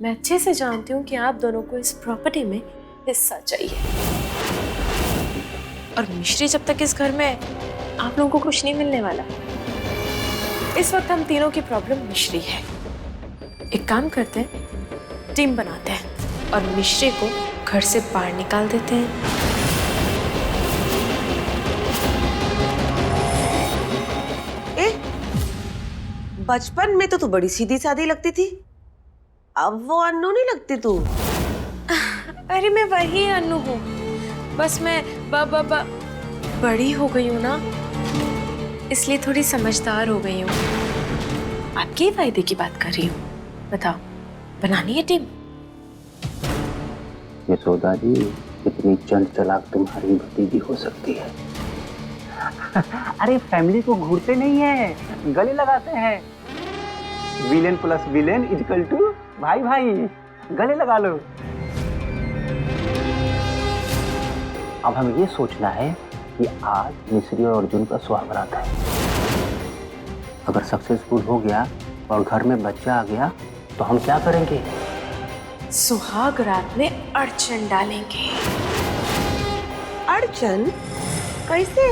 मैं अच्छे से जानती हूँ कि आप दोनों को इस प्रॉपर्टी में हिस्सा चाहिए, और मिश्री जब तक इस घर में है, आप लोगों को कुछ नहीं मिलने वाला। इस वक्त हम तीनों की प्रॉब्लम मिश्री है। एक काम करते हैं, टीम बनाते हैं और मिश्री को घर से बाहर निकाल देते हैं। बचपन में तो तू बड़ी सीधी सादी लगती थी, अब वो अन्नू नहीं लगती तू। अरे मैं वही अन्नू हूँ, बस मैं बड़ी हो गई हूँ ना, इसलिए थोड़ी समझदार हो गई हूँ। आपके ही फायदे की बात कर रही हूँ। बताओ, बनानी है टीम? यशोदा जी, इतनी चंड चालाक तुम्हारी भतीजी हो सकती है। अरे फैमिली को घूरते नहीं है, गले लगाते हैं। Villain plus villain equal to भाई भाई, गले लगा लो। अब हमें ये सोचना है कि आज मिश्री और अर्जुन का सुहागरात है। अगर सक्सेसफुल हो गया और घर में बच्चा आ गया तो हम क्या करेंगे? सुहाग रात में अड़चन डालेंगे। अड़चन? कैसे?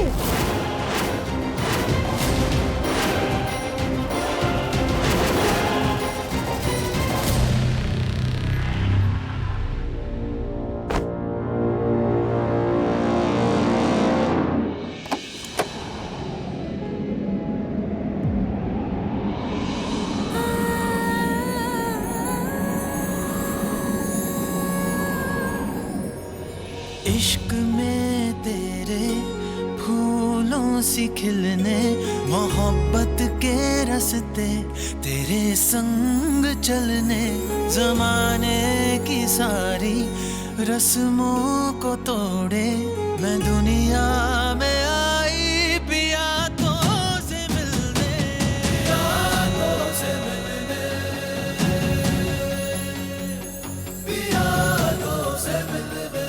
इश्क में तेरे फूलों सी खिलने, मोहब्बत के रास्ते तेरे संग चलने, जमाने की सारी रस्मों को तोड़े मैं दुनिया में आई पियातों से मिलने, पियातों से मिलने, पियातों से मिलने।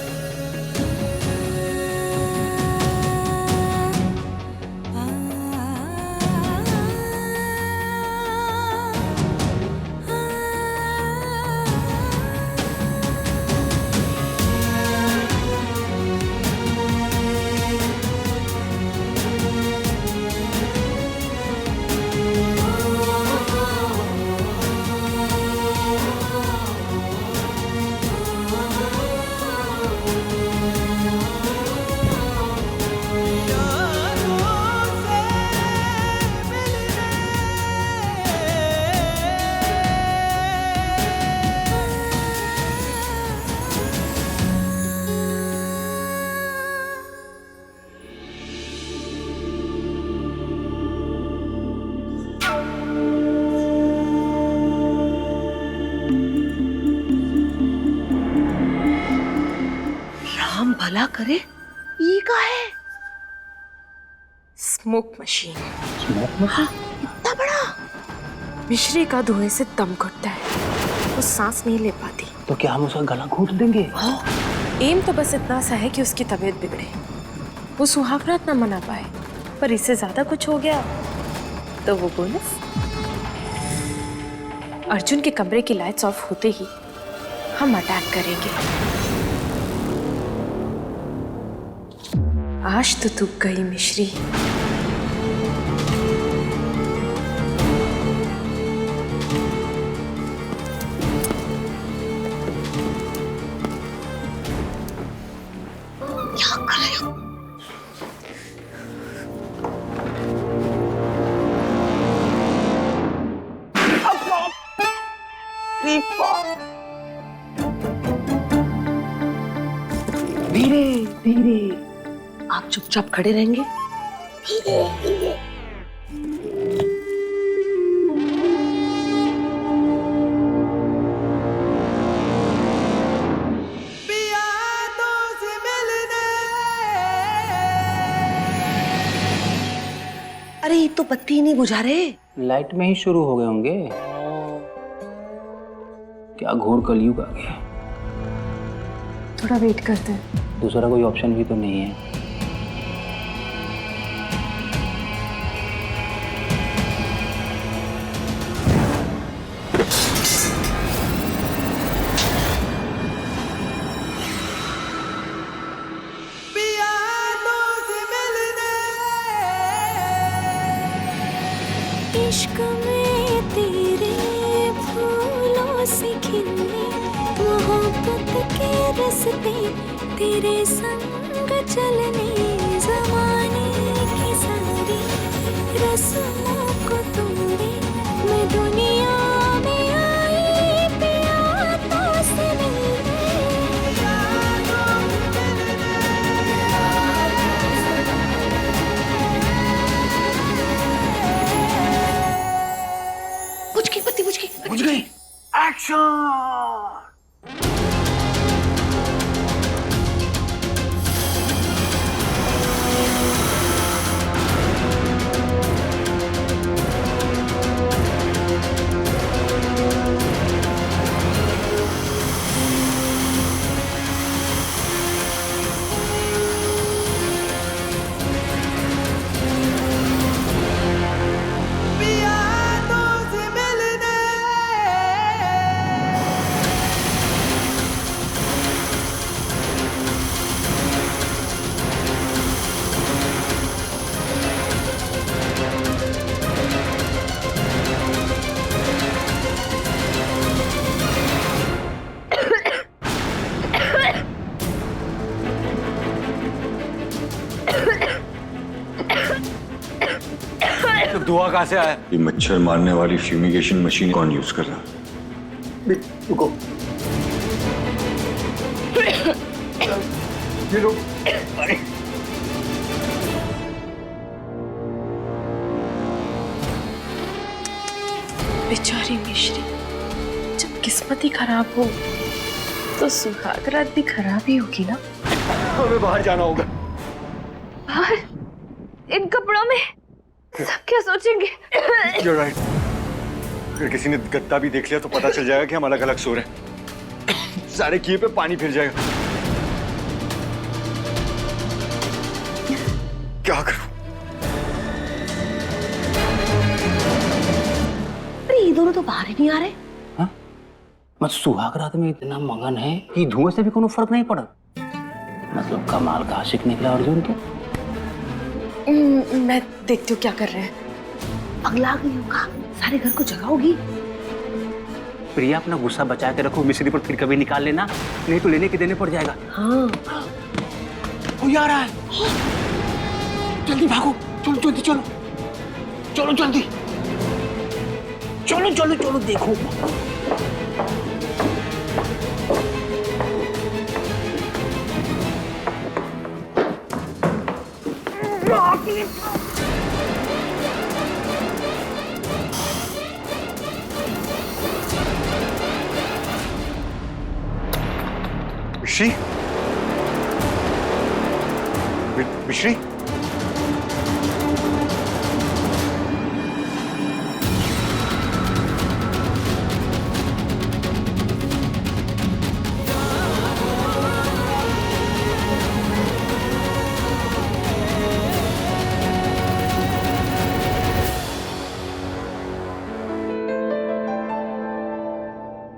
भला करे, ये का है? Smoke machine. हाँ, इतना बड़ा? मिश्री का धुएं से दम घुटता है, वो सांस नहीं ले पाती। तो क्या हम उसका गला घोट देंगे? एम तो बस इतना सा है कि उसकी तबीयत बिगड़े, वो सुहागरात ना मना पाए, पर इससे ज्यादा कुछ हो गया तो वो बोनस। अर्जुन के कमरे की लाइट्स ऑफ होते ही हम अटैक करेंगे। आज तो तू गई मिश्री। क्या कर रहे हो? धीरे धीरे, आप चुपचाप खड़े रहेंगे। धीरे धीरे। अरे ये तो बत्ती ही नहीं बुझा रहे। लाइट में ही शुरू हो गए होंगे। क्या घोर कलयुग आ गया। थोड़ा वेट करते हैं। दूसरा कोई ऑप्शन भी तो नहीं है। इश्क में तेरे फूलों से खिलने मोहब्बत के रस्ते तेरे संग चलने ज़माने की सारी रस्मों को तोड़े मैं दुनिया में आई पिया तो से बुझ गई। एक्शन। धुआं कहाँ से आया? ये मच्छर मारने वाली फ्यूमिगेशन मशीन कौन यूज कर रहा? रुको। ये लो। बेचारी मिश्री, जब किस्मत ही खराब हो तो सुहाग रात भी खराब ही होगी ना। हमें बाहर जाना होगा। बाहर? इन कपड़ों में सब क्या सोचेंगे? You're right. अगर किसी ने गत्ता भी देख लिया तो पता चल जाएगा कि हम अलग अलग सो रहे हैं। सारे किए पे पानी फिर जाएगा। क्या करूं? अरे ये दोनों तो बाहर ही नहीं आ रहे। हाँ? मतलब सुहाग रात में इतना मगन है कि धुएं से भी कोनो फर्क नहीं पड़ा। मतलब कमाल का आशिक निकला अर्जुन तो। मैं देखती हूँ क्या कर रहे हैं। पगला गई होगा, सारे घर को जगाओगी। प्रिया, अपना गुस्सा बचा के रखो, मिश्री पर फिर कभी निकाल लेना, नहीं तो लेने के देने पड़ जाएगा। हाँ। कोई आ रहा है। जल्दी भागो, चलो जल्दी चलो, चलो जल्दी, चलो चलो चलो देखो। मिश्री? मिश्री?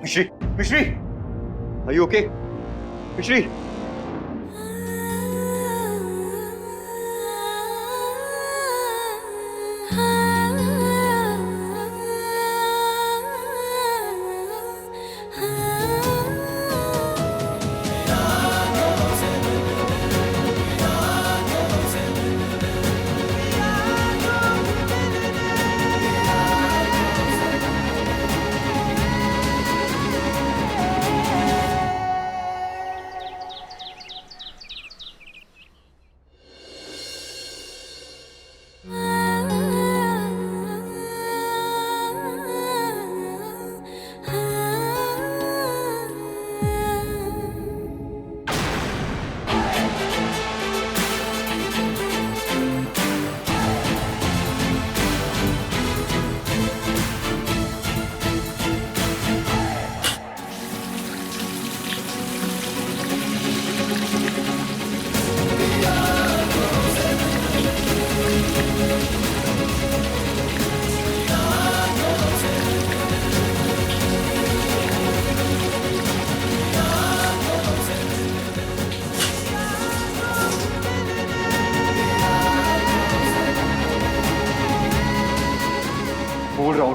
मिश्री? मिश्री? Are you okay? मिश्री?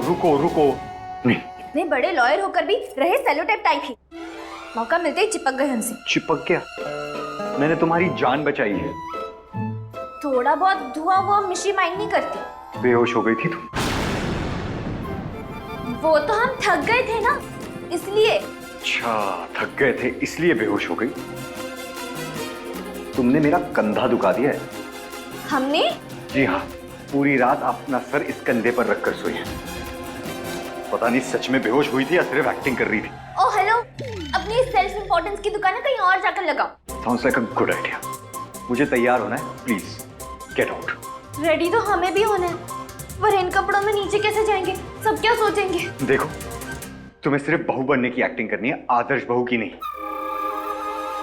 रुको रुको। नहीं, इतने बड़े लॉयर होकर भी रहे सेलोटेप टाइप ही। मौका मिलते ही चिपक गए हमसे। चिपक गया? मैंने तुम्हारी जान बचाई है। थोड़ा बहुत धुआं वो मिश्री माइंड नहीं करती। बेहोश हो गई थी तुम। वो तो हम थक गए थे ना, इसलिए। अच्छा, थक गए थे इसलिए बेहोश हो गई। तुमने मेरा कंधा दुखा दिया है। हमने? जी हाँ, पूरी रात अपना सर इस कंधे पर रखकर सोई है। पता नहीं सच में बेहोश हुई थी या सिर्फ एक्टिंग कर रही थी। ओ हेलो, अपनी सेल्फ इंपॉर्टेंस की दुकान कहीं और जाकर लगाओ। Sounds like a good idea. मुझे तैयार होना है, प्लीज गेट आउट। रेडी तो हमें भी होना है, पर इन कपड़ों में नीचे कैसे जाएंगे? सब क्या सोचेंगे? देखो, तुम्हें सिर्फ बहू बनने की एक्टिंग करनी है, आदर्श बहू की नहीं।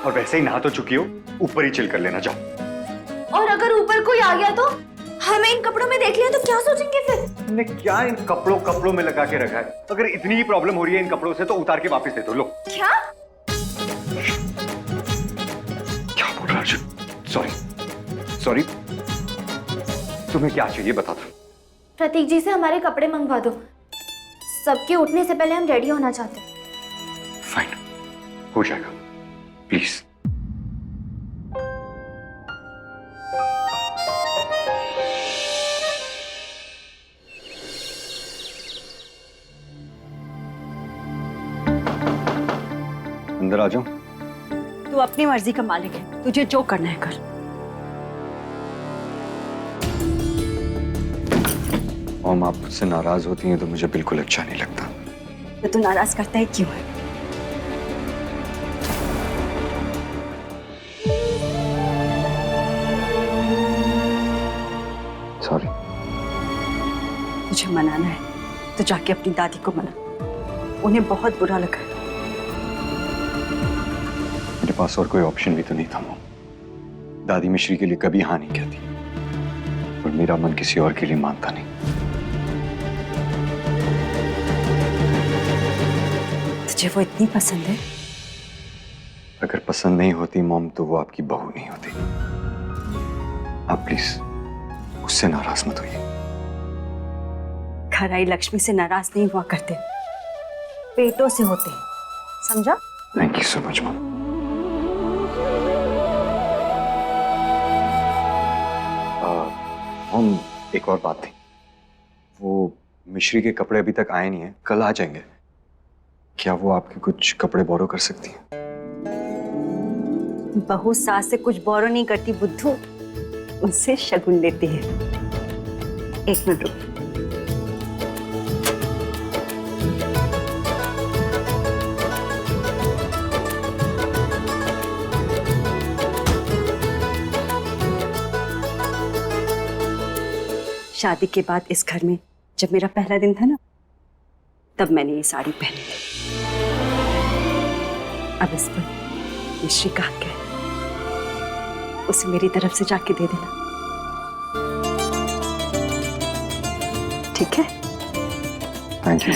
और वैसे ही नहा तो चुकी हो, ऊपर ही चिल कर लेना, जाओ। और अगर ऊपर कोई आ गया तो हमें इन कपड़ों में देख लिया तो क्या सोचेंगे फिर? तुमने क्या इन कपड़ों में लगा के रखा है? अगर इतनी ही प्रॉब्लम हो रही है इन कपड़ों से तो उतार के वापस दे दो। लो। क्या? क्या बोल रहा है? सॉरी। तुम्हें क्या चाहिए बता दो। प्रतीक जी से हमारे कपड़े मंगवा दो। सबके उठने से पहले हम रेडी होना चाहते हैं। फाइन, हो जाएगा, प्लीज। अंदर आ जाओ। तू अपनी मर्जी का मालिक है, तुझे जो करना है कर। ओम, आप मुझसे नाराज होती हैं तो मुझे बिल्कुल अच्छा नहीं लगता। तो तू नाराज करता है क्यों है? सॉरी। तुझे मनाना है तो जाके अपनी दादी को मना, उन्हें बहुत बुरा लगा है। मेरे पास और कोई ऑप्शन भी तो नहीं था मॉम। दादी मिश्री के लिए कभी हाँ नहीं कहती, और मेरा मन किसी और के लिए मानता नहीं। तुझे वो इतनी पसंद है? अगर पसंद नहीं होती मॉम तो वो आपकी बहू नहीं होती। आप प्लीज उससे नाराज मत होइए। घर आई लक्ष्मी से नाराज नहीं हुआ करते, पेटों से होते हैं, समझा? Thank you so much mom. हम एक और बात थी, वो मिश्री के कपड़े अभी तक आए नहीं हैं, कल आ जाएंगे। क्या वो आपके कुछ कपड़े बोरो कर सकती हैं? बहू सास से कुछ बोरो नहीं करती बुद्धू, उनसे शगुन लेती है। एक मिनट रुक। शादी के बाद इस घर में जब मेरा पहला दिन था ना, तब मैंने ये साड़ी पहनी थी। अब इस पर मिश्री का हक है, उसे मेरी तरफ से जाके दे देना, ठीक है? Thank you.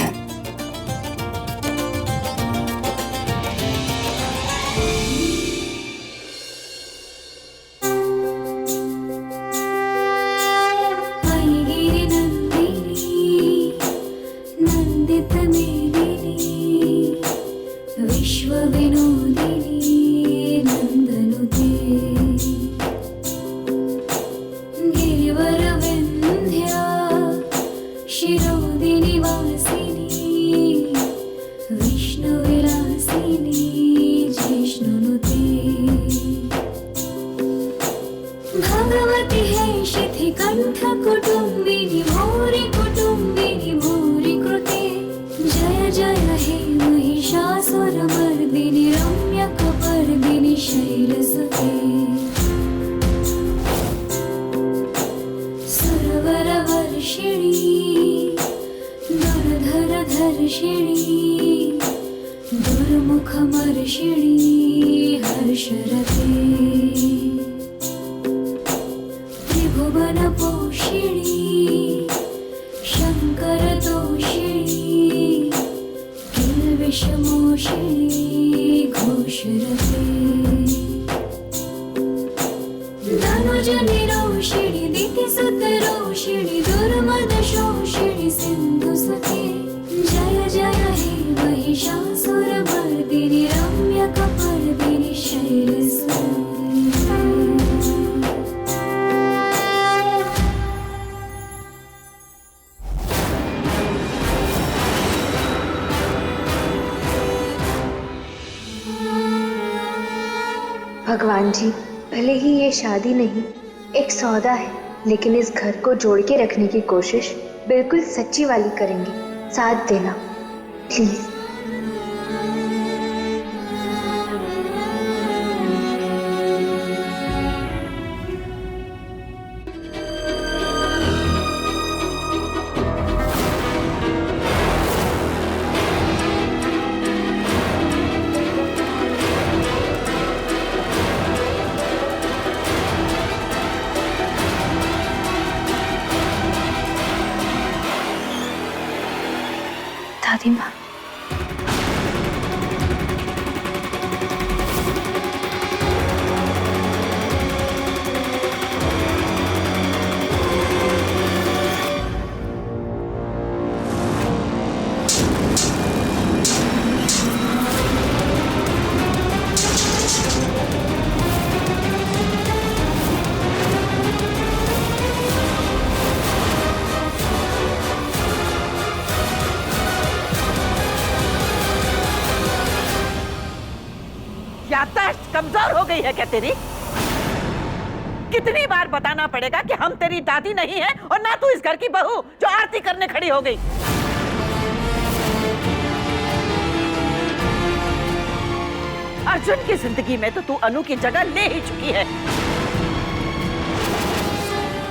भगवती है शिथिकण्ठ कुटुम्बिनी भूरि कृते जय जय हे महिषासुरमर्दिनि रम्यकपर्दिनि शैलसुते सुरवरवर्षिणी धरधरधर्षिणी दुर्मुखमर्षिणी हर्षरते त्रिभुवनपोषिणी शङ्करतोषिणी किल्बिषमोषिणी घोषरते भगवान जी, भले ही ये शादी नहीं एक सौदा है, लेकिन इस घर को जोड़ के रखने की कोशिश बिल्कुल सच्ची वाली करेंगे। साथ देना प्लीज। दादी माँ, याददाश्त कमजोर हो गई है क्या तेरी? कितनी बार बताना पड़ेगा कि हम तेरी दादी नहीं है और ना तू इस घर की बहू जो आरती करने खड़ी हो गई। अर्जुन की जिंदगी में तो तू अनु की जगह ले ही चुकी है।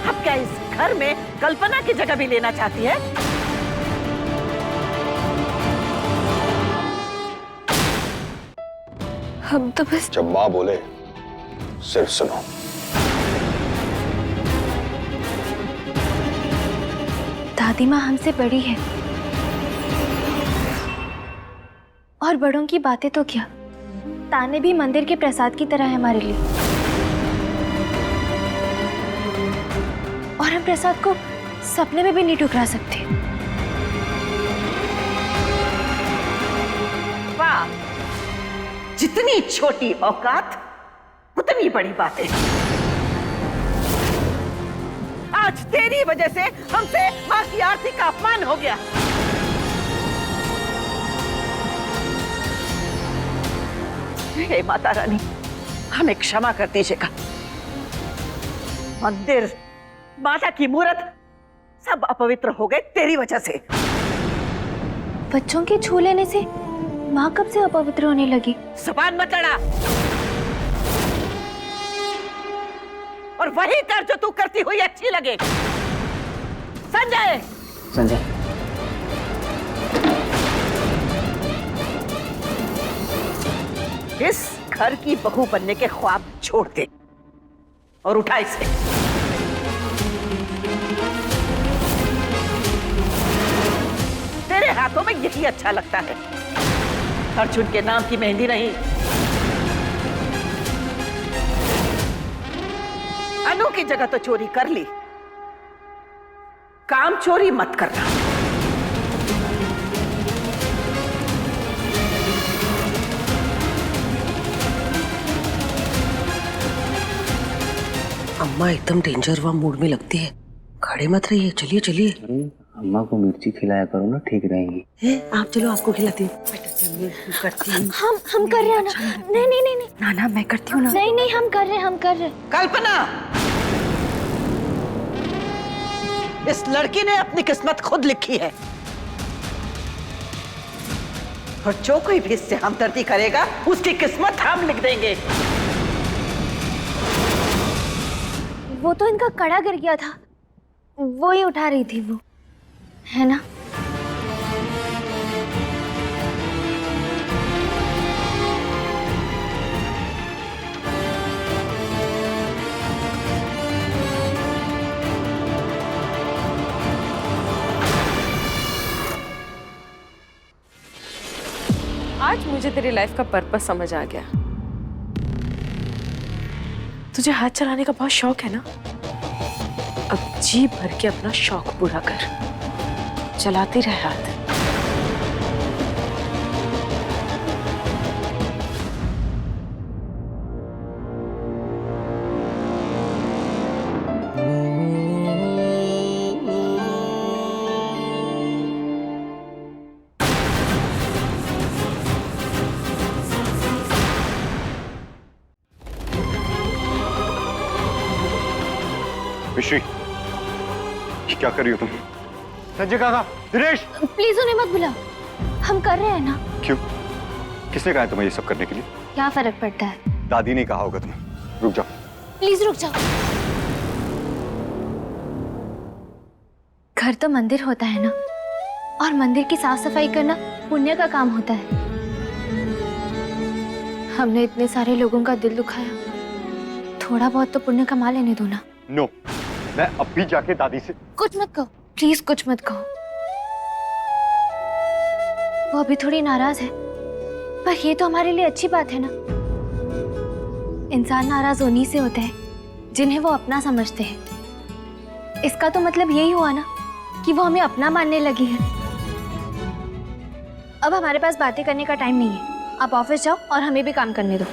अब क्या इस घर में कल्पना की जगह भी लेना चाहती है? हम तो बस जब माँ बोले सिर्फ सुनो। दादी माँ हमसे बड़ी है और बड़ों की बातें तो क्या, ताने भी मंदिर के प्रसाद की तरह है हमारे लिए। और हम प्रसाद को सपने में भी नहीं ठुकरा सकते। वाह, जितनी छोटी औकात उतनी बड़ी बातें। आज तेरी वजह से हमसे माँ की आरती का अपमान हो गया। हे माता रानी, हमें क्षमा कर दीजिएगा। मंदिर, माता की मूर्त सब अपवित्र हो गए तेरी वजह से। बच्चों के छू लेने से माँ कब से अपवित्र होने लगी? जुबान मत लड़ा और वही कर जो तू करती हुई अच्छी लगे। संजय, संजय, इस घर की बहू बनने के ख्वाब छोड़ दे और उठा इसे। तेरे हाथों में यही अच्छा लगता है, अर्जुन के नाम की मेहंदी नहीं। अनु की जगह तो चोरी कर ली, काम चोरी मत करना। अम्मा एकदम डेंजर हुआ मूड में लगती है, खड़े मत रहिए, चलिए चलिए। अरे अम्मा को मिर्ची खिलाया करो ना, ठीक रहेंगी। आप चलो, आपको खिलाती हूँ। हम कर रहे हैं ना। नहीं नहीं नहीं नहीं नाना मैं करती हूँ ना। नहीं नहीं, हम कर रहे हैं। कल्पना, इस लड़की ने अपनी किस्मत खुद लिखी है और जो कोई भी इससे हमदर्दी करेगा उसकी किस्मत हम लिख देंगे। वो तो इनका कड़ा गिर गया था, वो ही उठा रही थी वो, है ना? आज मुझे तेरी लाइफ का पर्पस समझ आ गया। तुझे हाथ चलाने का बहुत शौक है ना, अब जी भर के अपना शौक पूरा कर, चलाती रह हाथ। मिश्री, ये क्या कर रही हो तुम? संजय काका, दिनेश! प्लीज उन्हें मत बुलाओ, हम कर रहे हैं ना। क्यों? किसने कहा है तुम्हें ये सब करने के लिए? क्या फर्क पड़ता है? दादी ने कहा होगा तुम्हें। रुक जाओ। प्लीज रुक जाओ। घर तो मंदिर होता है ना, और मंदिर की साफ सफाई करना पुण्य का काम होता है। हमने इतने सारे लोगों का दिल दुखाया, थोड़ा बहुत तो पुण्य कमा लेने दो ना। नो, मैं अब भी जाके दादी से। कुछ मत कहो, प्लीज कुछ मत कहो। वो अभी थोड़ी नाराज है, पर ये तो हमारे लिए अच्छी बात है ना। इंसान नाराज उन्हीं से होते हैं जिन्हें वो अपना समझते हैं। इसका तो मतलब यही हुआ ना कि वो हमें अपना मानने लगी है। अब हमारे पास बातें करने का टाइम नहीं है, आप ऑफिस जाओ और हमें भी काम करने दो।